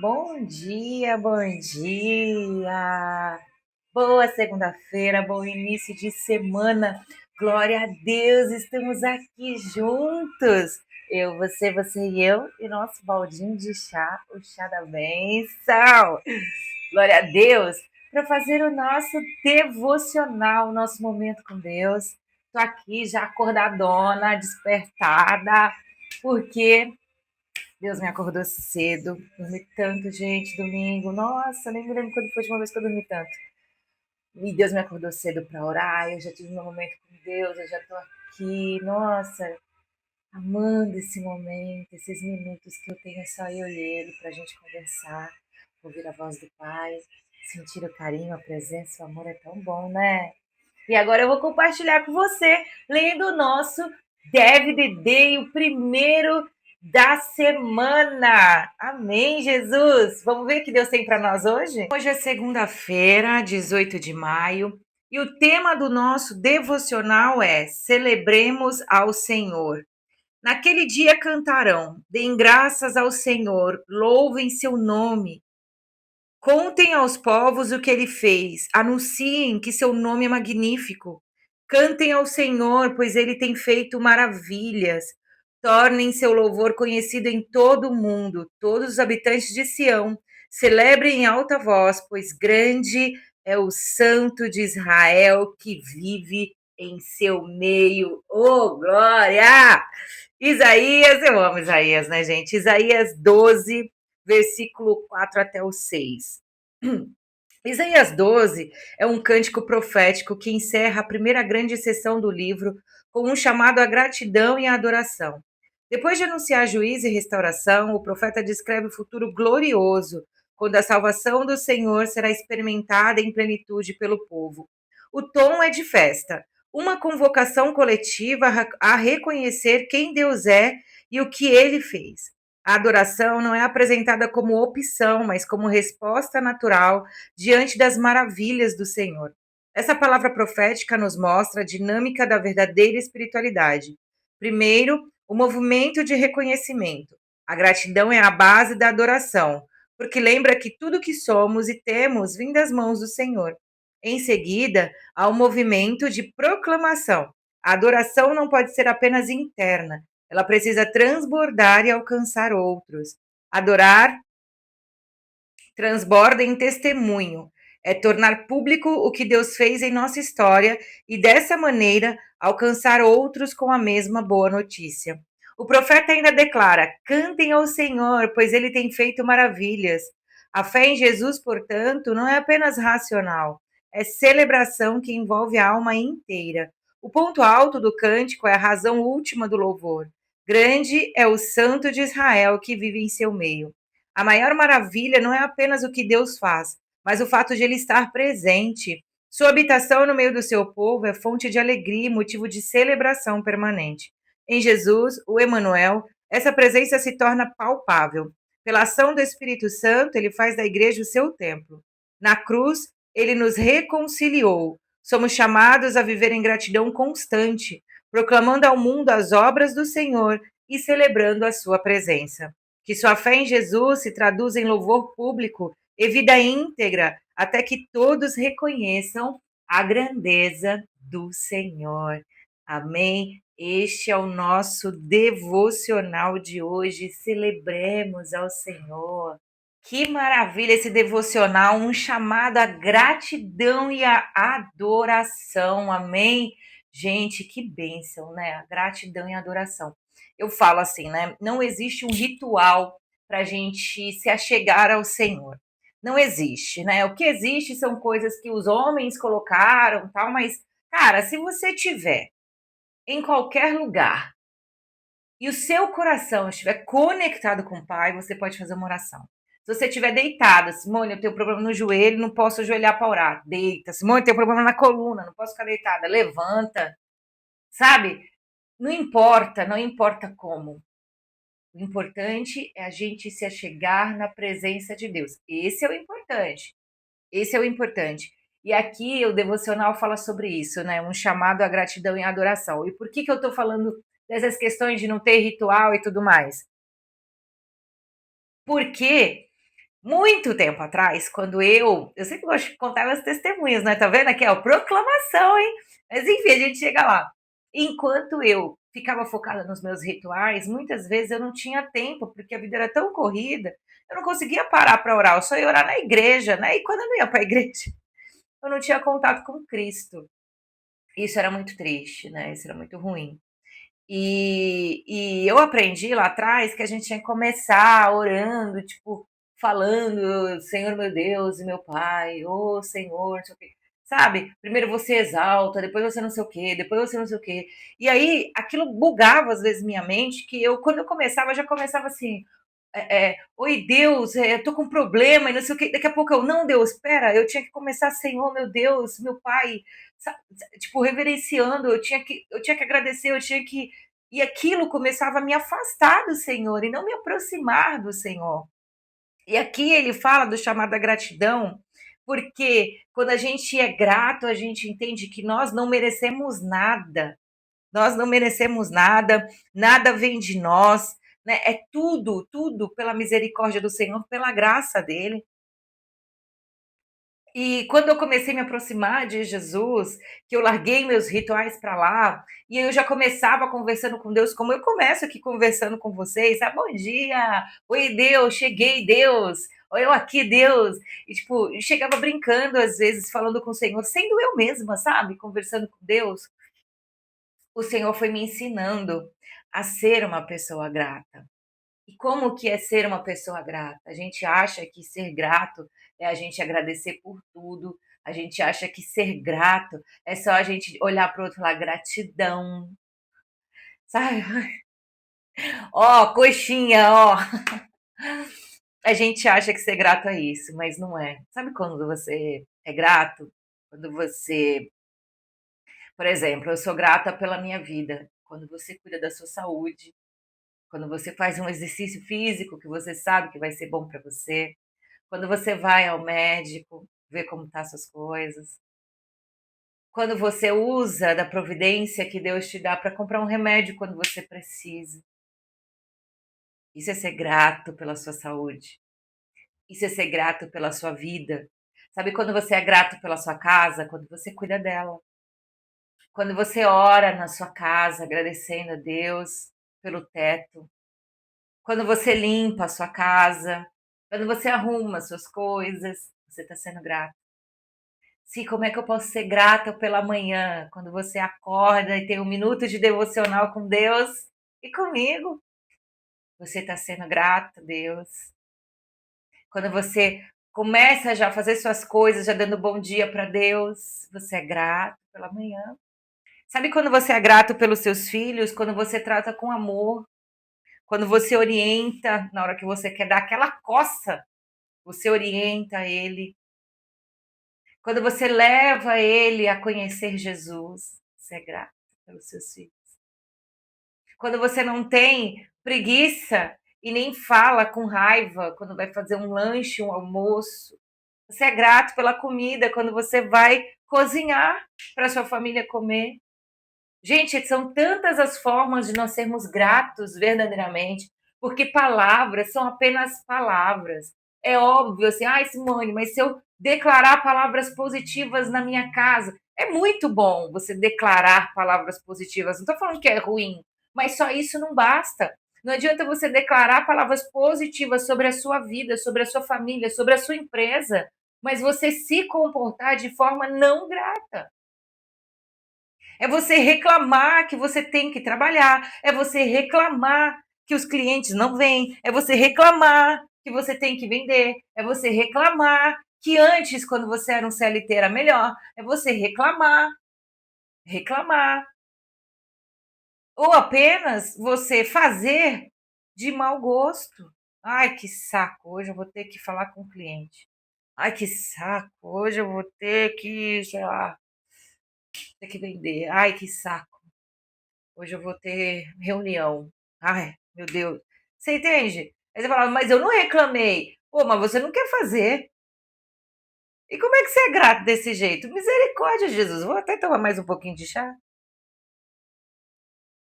Bom dia, bom dia. Boa segunda-feira, bom início de semana. Glória a Deus, estamos aqui juntos. Eu, você e eu e nosso baldinho de chá, o chá da bênção. Glória a Deus, para fazer o nosso devocional, o nosso momento com Deus. Tô aqui já acordadona, despertada, porque Deus me acordou cedo, dormi tanto, gente, domingo. Nossa, nem me lembro quando foi a última vez que eu dormi tanto. E Deus me acordou cedo para orar, eu já tive meu momento com Deus, eu já tô aqui, nossa, amando esse momento, esses minutos que eu tenho só eu e Ele pra gente conversar, ouvir a voz do Pai, sentir o carinho, a presença, o amor é tão bom, né? E agora eu vou compartilhar com você, lendo o nosso David Day, o primeiro da semana. Amém, Jesus! Vamos ver o que Deus tem para nós hoje? Hoje é segunda-feira, 18 de maio, e o tema do nosso devocional é Celebremos ao Senhor. Naquele dia cantarão, deem graças ao Senhor, louvem seu nome. Contem aos povos o que ele fez, anunciem que seu nome é magnífico. Cantem ao Senhor, pois ele tem feito maravilhas. Tornem seu louvor conhecido em todo o mundo. Todos os habitantes de Sião celebrem em alta voz, pois grande é o Santo de Israel que vive em seu meio. Oh, glória! Isaías, eu amo Isaías, né, gente? Isaías 12, versículo 4 até o 6. Isaías 12 é um cântico profético que encerra a primeira grande sessão do livro com um chamado à gratidão e à adoração. Depois de anunciar juízo e restauração, o profeta descreve o futuro glorioso, quando a salvação do Senhor será experimentada em plenitude pelo povo. O tom é de festa, uma convocação coletiva a reconhecer quem Deus é e o que ele fez. A adoração não é apresentada como opção, mas como resposta natural diante das maravilhas do Senhor. Essa palavra profética nos mostra a dinâmica da verdadeira espiritualidade. Primeiro, o movimento de reconhecimento. A gratidão é a base da adoração, porque lembra que tudo que somos e temos vem das mãos do Senhor. Em seguida, há o movimento de proclamação. A adoração não pode ser apenas interna, ela precisa transbordar e alcançar outros. Adorar transborda em testemunho, é tornar público o que Deus fez em nossa história e, dessa maneira, alcançar outros com a mesma boa notícia. O profeta ainda declara: cantem ao Senhor, pois ele tem feito maravilhas. A fé em Jesus, portanto, não é apenas racional, é celebração que envolve a alma inteira. O ponto alto do cântico é a razão última do louvor. Grande é o Santo de Israel que vive em seu meio. A maior maravilha não é apenas o que Deus faz, mas o fato de ele estar presente. Sua habitação no meio do seu povo é fonte de alegria e motivo de celebração permanente. Em Jesus, o Emanuel, essa presença se torna palpável. Pela ação do Espírito Santo, ele faz da igreja o seu templo. Na cruz, ele nos reconciliou. Somos chamados a viver em gratidão constante, proclamando ao mundo as obras do Senhor e celebrando a sua presença. Que sua fé em Jesus se traduza em louvor público e vida íntegra, até que todos reconheçam a grandeza do Senhor. Amém? Este é o nosso devocional de hoje. Celebremos ao Senhor. Que maravilha esse devocional, um chamado à gratidão e à adoração. Amém? Gente, que bênção, né? A gratidão e a adoração. Eu falo assim, né? Não existe um ritual para a gente se achegar ao Senhor. Não existe, né? O que existe são coisas que os homens colocaram, tal, mas, cara, se você tiver em qualquer lugar e o seu coração estiver conectado com o Pai, você pode fazer uma oração. Se você estiver deitada, Simone, eu tenho problema no joelho, não posso ajoelhar para orar. Deita. Simone, eu tenho problema na coluna, não posso ficar deitada. Levanta. Sabe? Não importa, não importa como. O importante é a gente se achegar na presença de Deus. Esse é o importante. Esse é o importante. E aqui o devocional fala sobre isso, né? Um chamado à gratidão e adoração. E por que eu estou falando dessas questões de não ter ritual e tudo mais? Porque Muito tempo atrás, quando eu sempre gosto de contar meus testemunhos, né? Tá vendo aqui, ó, proclamação, hein? Mas enfim, a gente chega lá. Enquanto eu ficava focada nos meus rituais, muitas vezes eu não tinha tempo, porque a vida era tão corrida, eu não conseguia parar para orar, eu só ia orar na igreja, né? E quando eu não ia para a igreja, eu não tinha contato com Cristo. Isso era muito triste, né? Isso era muito ruim. E eu aprendi lá atrás que a gente tinha que começar orando, tipo, falando, Senhor meu Deus e meu Pai, ô Senhor, não sei o quê. Sabe? Primeiro você exalta, depois você não sei o quê, depois você não sei o quê. E aí aquilo bugava às vezes minha mente, que eu, quando eu começava, eu já começava assim, oi Deus, eu tô com um problema e não sei o que. Daqui a pouco eu, não, Deus, espera, eu tinha que começar, Senhor, meu Deus, meu Pai, tipo, reverenciando, eu tinha que agradecer, eu tinha que. E aquilo começava a me afastar do Senhor e não me aproximar do Senhor. E aqui ele fala do chamado à gratidão, porque quando a gente é grato, a gente entende que nós não merecemos nada. Nós não merecemos nada, nada vem de nós, né? É tudo, tudo pela misericórdia do Senhor, pela graça dele. E quando eu comecei a me aproximar de Jesus, que eu larguei meus rituais para lá, e eu já começava conversando com Deus, como eu começo aqui conversando com vocês, bom dia, oi Deus, cheguei Deus, oi eu aqui Deus, e tipo, chegava brincando às vezes, falando com o Senhor, sendo eu mesma, sabe, conversando com Deus, o Senhor foi me ensinando a ser uma pessoa grata. E como que é ser uma pessoa grata? A gente acha que ser grato é a gente agradecer por tudo. A gente acha que ser grato é só a gente olhar para o outro lá, gratidão, sabe? Ó, coxinha, ó. A gente acha que ser grato é isso, mas não é. Sabe quando você é grato? Quando você, por exemplo, eu sou grata pela minha vida. Quando você cuida da sua saúde, quando você faz um exercício físico que você sabe que vai ser bom para você, quando você vai ao médico, ver como tá suas coisas, quando você usa da providência que Deus te dá para comprar um remédio quando você precisa. Isso é ser grato pela sua saúde. Isso é ser grato pela sua vida. Sabe quando você é grato pela sua casa? Quando você cuida dela. Quando você ora na sua casa, agradecendo a Deus pelo teto. Quando você limpa a sua casa. Quando você arruma as suas coisas. Você está sendo grato. Sim, como é que eu posso ser grata pela manhã, quando você acorda e tem um minuto de devocional com Deus e comigo? Você está sendo grato, Deus. Quando você começa já a fazer suas coisas, já dando bom dia para Deus, você é grato pela manhã. Sabe quando você é grato pelos seus filhos, quando você trata com amor, quando você orienta, na hora que você quer dar aquela coça, você orienta ele. Quando você leva ele a conhecer Jesus, você é grato pelos seus filhos. Quando você não tem preguiça e nem fala com raiva quando vai fazer um lanche, um almoço. Você é grato pela comida quando você vai cozinhar para sua família comer. Gente, são tantas as formas de nós sermos gratos verdadeiramente, porque palavras são apenas palavras. É óbvio assim, ai Simone, mas se eu declarar palavras positivas na minha casa, é muito bom você declarar palavras positivas. Não estou falando que é ruim, mas só isso não basta. Não adianta você declarar palavras positivas sobre a sua vida, sobre a sua família, sobre a sua empresa, mas você se comportar de forma não grata. É você reclamar que você tem que trabalhar, é você reclamar que os clientes não vêm, é você reclamar que você tem que vender, é você reclamar que antes, quando você era um CLT, era melhor, é você reclamar, reclamar. Ou apenas você fazer de mau gosto. Ai, que saco, hoje eu vou ter que falar com o cliente. Ai, que saco, hoje eu vou ter que, sei lá, ter que vender. Ai, que saco. Hoje eu vou ter reunião. Ai, meu Deus. Você entende? Aí você fala, mas eu não reclamei. Pô, mas você não quer fazer. E como é que você é grato desse jeito? Misericórdia, Jesus. Vou até tomar mais um pouquinho de chá.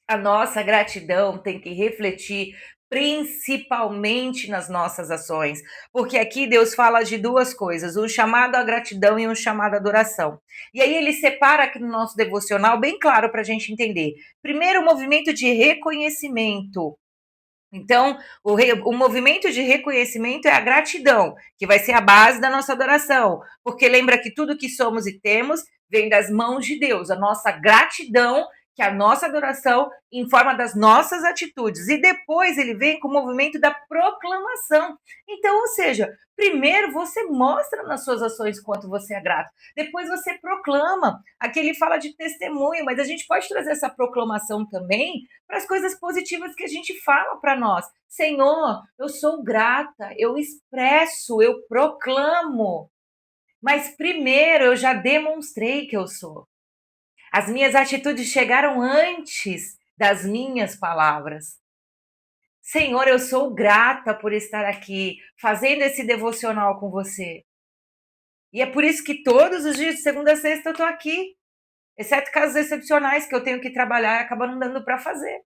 A nossa gratidão tem que refletir principalmente nas nossas ações, porque aqui Deus fala de duas coisas, um chamado à gratidão e um chamado à adoração. E aí ele separa aqui no nosso devocional bem claro para a gente entender. Primeiro, o movimento de reconhecimento. Então, o movimento de reconhecimento é a gratidão, que vai ser a base da nossa adoração, porque lembra que tudo que somos e temos vem das mãos de Deus, a nossa gratidão, que é a nossa adoração em forma das nossas atitudes. E depois ele vem com o movimento da proclamação. Então, ou seja, primeiro você mostra nas suas ações quanto você é grato, depois você proclama. Aqui ele fala de testemunho, mas a gente pode trazer essa proclamação também para as coisas positivas que a gente fala para nós. Senhor, eu sou grata, eu expresso, eu proclamo. Mas primeiro eu já demonstrei que eu sou. As minhas atitudes chegaram antes das minhas palavras. Senhor, eu sou grata por estar aqui fazendo esse devocional com você. E é por isso que todos os dias, de segunda a sexta, eu estou aqui. Exceto casos excepcionais que eu tenho que trabalhar e acaba não dando para fazer.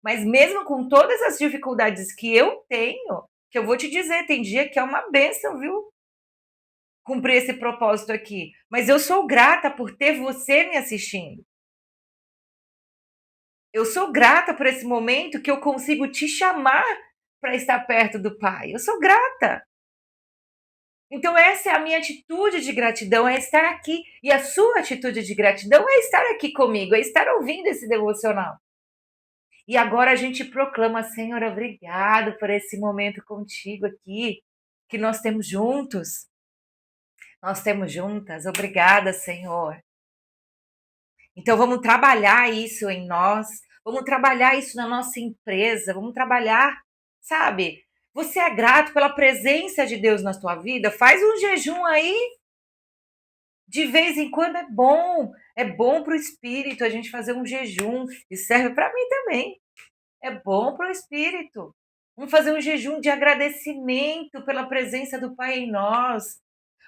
Mas mesmo com todas as dificuldades que eu tenho, que eu vou te dizer, tem dia que é uma bênção, viu? Cumprir esse propósito aqui. Mas eu sou grata por ter você me assistindo. Eu sou grata por esse momento que eu consigo te chamar para estar perto do Pai. Eu sou grata. Então, essa é a minha atitude de gratidão, é estar aqui. E a sua atitude de gratidão é estar aqui comigo, é estar ouvindo esse devocional. E agora a gente proclama, Senhor, obrigado por esse momento contigo aqui, que nós temos juntos. Nós temos juntas. Obrigada, Senhor. Então vamos trabalhar isso em nós, vamos trabalhar isso na nossa empresa, vamos trabalhar, sabe? Você é grato pela presença de Deus na sua vida? Faz um jejum aí. De vez em quando é bom para o espírito a gente fazer um jejum e serve para mim também. É bom para o espírito. Vamos fazer um jejum de agradecimento pela presença do Pai em nós.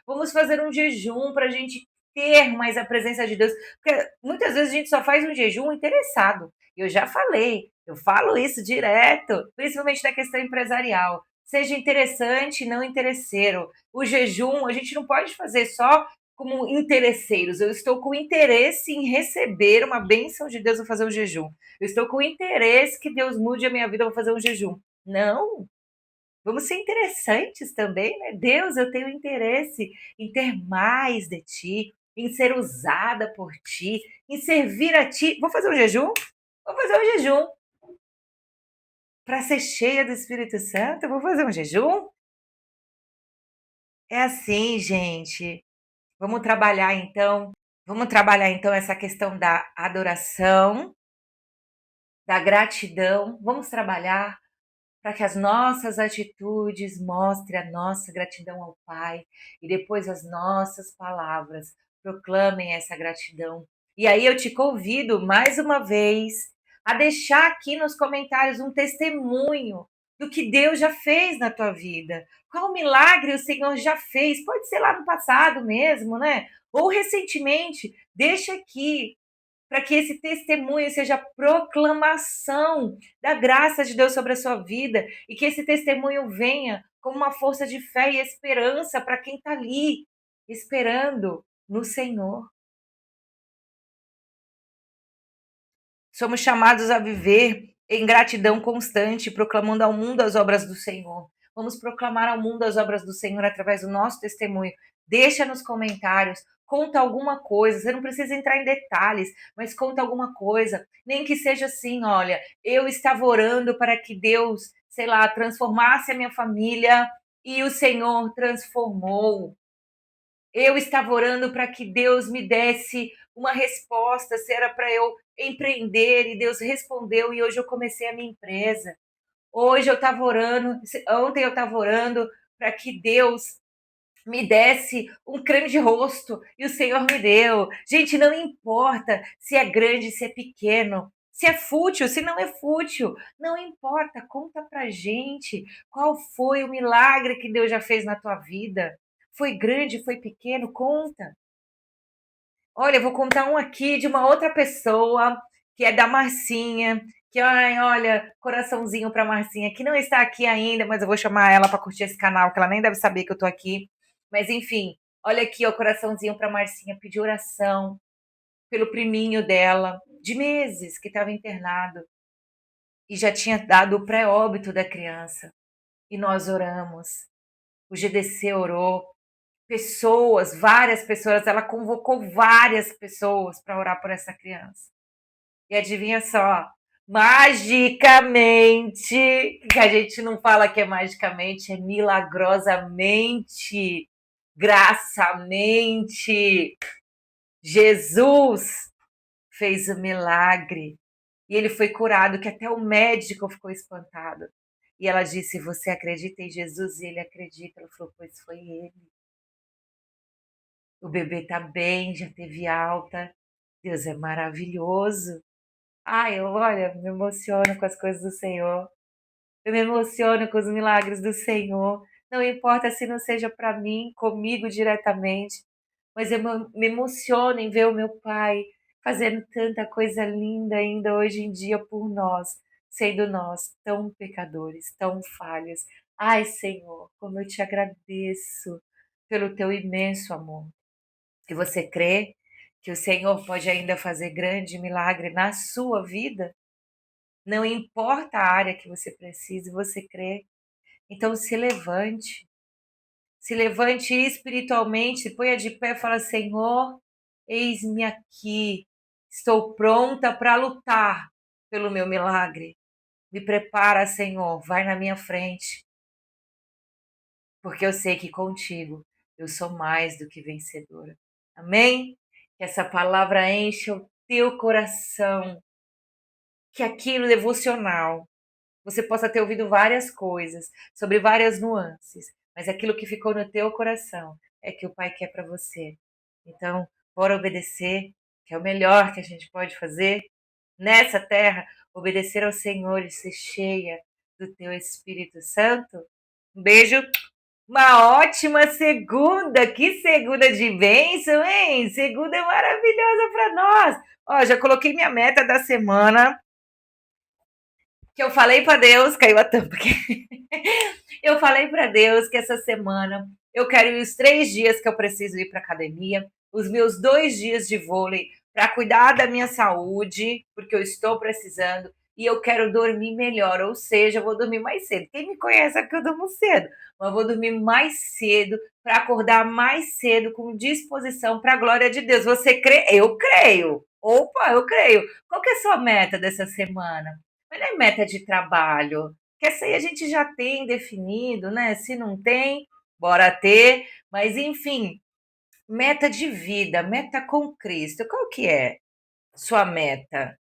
Vamos fazer um jejum para a gente ter mais a presença de Deus. Porque muitas vezes a gente só faz um jejum interessado. Eu já falei, eu falo isso direto, principalmente na questão empresarial. Seja interessante, não interesseiro. O jejum, a gente não pode fazer só como interesseiros. Eu estou com interesse em receber uma bênção de Deus, vou fazer um jejum. Eu estou com interesse que Deus mude a minha vida, vou fazer um jejum. Não, vamos ser interessantes também, né? Deus, eu tenho interesse em ter mais de ti, em ser usada por ti, em servir a ti. Vou fazer um jejum? Vou fazer um jejum. Para ser cheia do Espírito Santo, vou fazer um jejum? É assim, gente. Vamos trabalhar então. Vamos trabalhar então essa questão da adoração, da gratidão. Vamos trabalhar para que as nossas atitudes mostrem a nossa gratidão ao Pai e depois as nossas palavras proclamem essa gratidão. E aí eu te convido mais uma vez a deixar aqui nos comentários um testemunho do que Deus já fez na tua vida. Qual milagre o Senhor já fez? Pode ser lá no passado mesmo, né? Ou recentemente. Deixa aqui para que esse testemunho seja proclamação da graça de Deus sobre a sua vida e que esse testemunho venha como uma força de fé e esperança para quem está ali esperando no Senhor. Somos chamados a viver em gratidão constante, proclamando ao mundo as obras do Senhor. Vamos proclamar ao mundo as obras do Senhor através do nosso testemunho. Deixa nos comentários, conta alguma coisa. Você não precisa entrar em detalhes, mas conta alguma coisa. Nem que seja assim, olha, eu estava orando para que Deus, sei lá, transformasse a minha família e o Senhor transformou. Eu estava orando para que Deus me desse uma resposta, se era para eu empreender, e Deus respondeu, e hoje eu comecei a minha empresa. Hoje eu estava orando, ontem eu estava orando para que Deus me desse um creme de rosto, e o Senhor me deu. Gente, não importa se é grande, se é pequeno, se é fútil, se não é fútil, não importa, conta pra gente qual foi o milagre que Deus já fez na tua vida. Foi grande, foi pequeno? Conta. Olha, eu vou contar um aqui de uma outra pessoa, que é da Marcinha, Que, ai, olha, coraçãozinho pra Marcinha, que não está aqui ainda, mas eu vou chamar ela pra curtir esse canal, que ela nem deve saber que eu tô aqui. Mas enfim, olha aqui, ó, coraçãozinho pra Marcinha, pedir oração pelo priminho dela, de meses, que estava internado e já tinha dado o pré-óbito da criança. E nós oramos. O GDC orou, pessoas, várias pessoas, ela convocou várias pessoas para orar por essa criança. E adivinha só, magicamente, que a gente não fala que é magicamente, é milagrosamente, graçamente, Jesus fez o milagre. E ele foi curado, que até o médico ficou espantado. E ela disse: Você acredita em Jesus? E ele acredita. Ela falou: Pois foi ele. O bebê tá bem, já teve alta. Deus é maravilhoso. Ai, olha, me emociono com as coisas do Senhor. Eu me emociono com os milagres do Senhor. Não importa se não seja para mim, comigo diretamente, mas eu me emociono em ver o meu Pai fazendo tanta coisa linda ainda hoje em dia por nós, sendo nós tão pecadores, tão falhos. Ai, Senhor, como eu te agradeço pelo teu imenso amor. E você crê que o Senhor pode ainda fazer grande milagre na sua vida? Não importa a área que você precise, você crê. Então se levante espiritualmente, se ponha de pé e fala: Senhor, eis-me aqui, estou pronta para lutar pelo meu milagre. Me prepara, Senhor, vai na minha frente, porque eu sei que contigo eu sou mais do que vencedora. Amém? Que essa palavra encha o teu coração, que aquilo devocional você possa ter ouvido várias coisas, sobre várias nuances, mas aquilo que ficou no teu coração é que o Pai quer para você. Então, bora obedecer, que é o melhor que a gente pode fazer nessa terra, obedecer ao Senhor e ser cheia do teu Espírito Santo. Um beijo, uma ótima segunda, que segunda de bênção, hein? Segunda maravilhosa para nós. Ó, já coloquei minha meta da semana que eu falei para Deus, caiu a tampa aqui. Eu falei para Deus que essa semana eu quero ir os 3 dias que eu preciso ir para academia, os meus 2 dias de vôlei para cuidar da minha saúde, porque eu estou precisando, e eu quero dormir melhor, ou seja, eu vou dormir mais cedo. Quem me conhece sabe que eu durmo cedo, mas eu vou dormir mais cedo para acordar mais cedo com disposição para a glória de Deus. Você crê? Eu creio. Opa, eu creio. Qual que é a sua meta dessa semana? Mas não é meta de trabalho, que essa aí a gente já tem definido, né? Se não tem, bora ter. Mas enfim, meta de vida, meta com Cristo. Qual que é sua meta?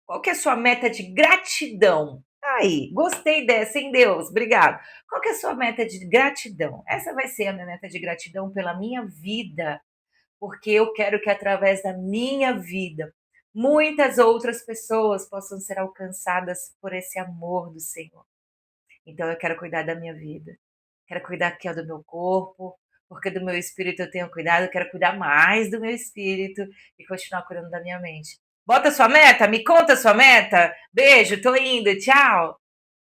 Qual que é sua meta de gratidão? Aí, gostei dessa, hein, Deus? Obrigado. Qual que é a sua meta de gratidão? Essa vai ser a minha meta de gratidão pela minha vida, porque eu quero que através da minha vida muitas outras pessoas possam ser alcançadas por esse amor do Senhor. Então eu quero cuidar da minha vida. Quero cuidar aqui ó, do meu corpo, porque do meu espírito eu tenho cuidado, eu quero cuidar mais do meu espírito e continuar cuidando da minha mente. Bota sua meta, me conta sua meta. Beijo, tô indo, tchau.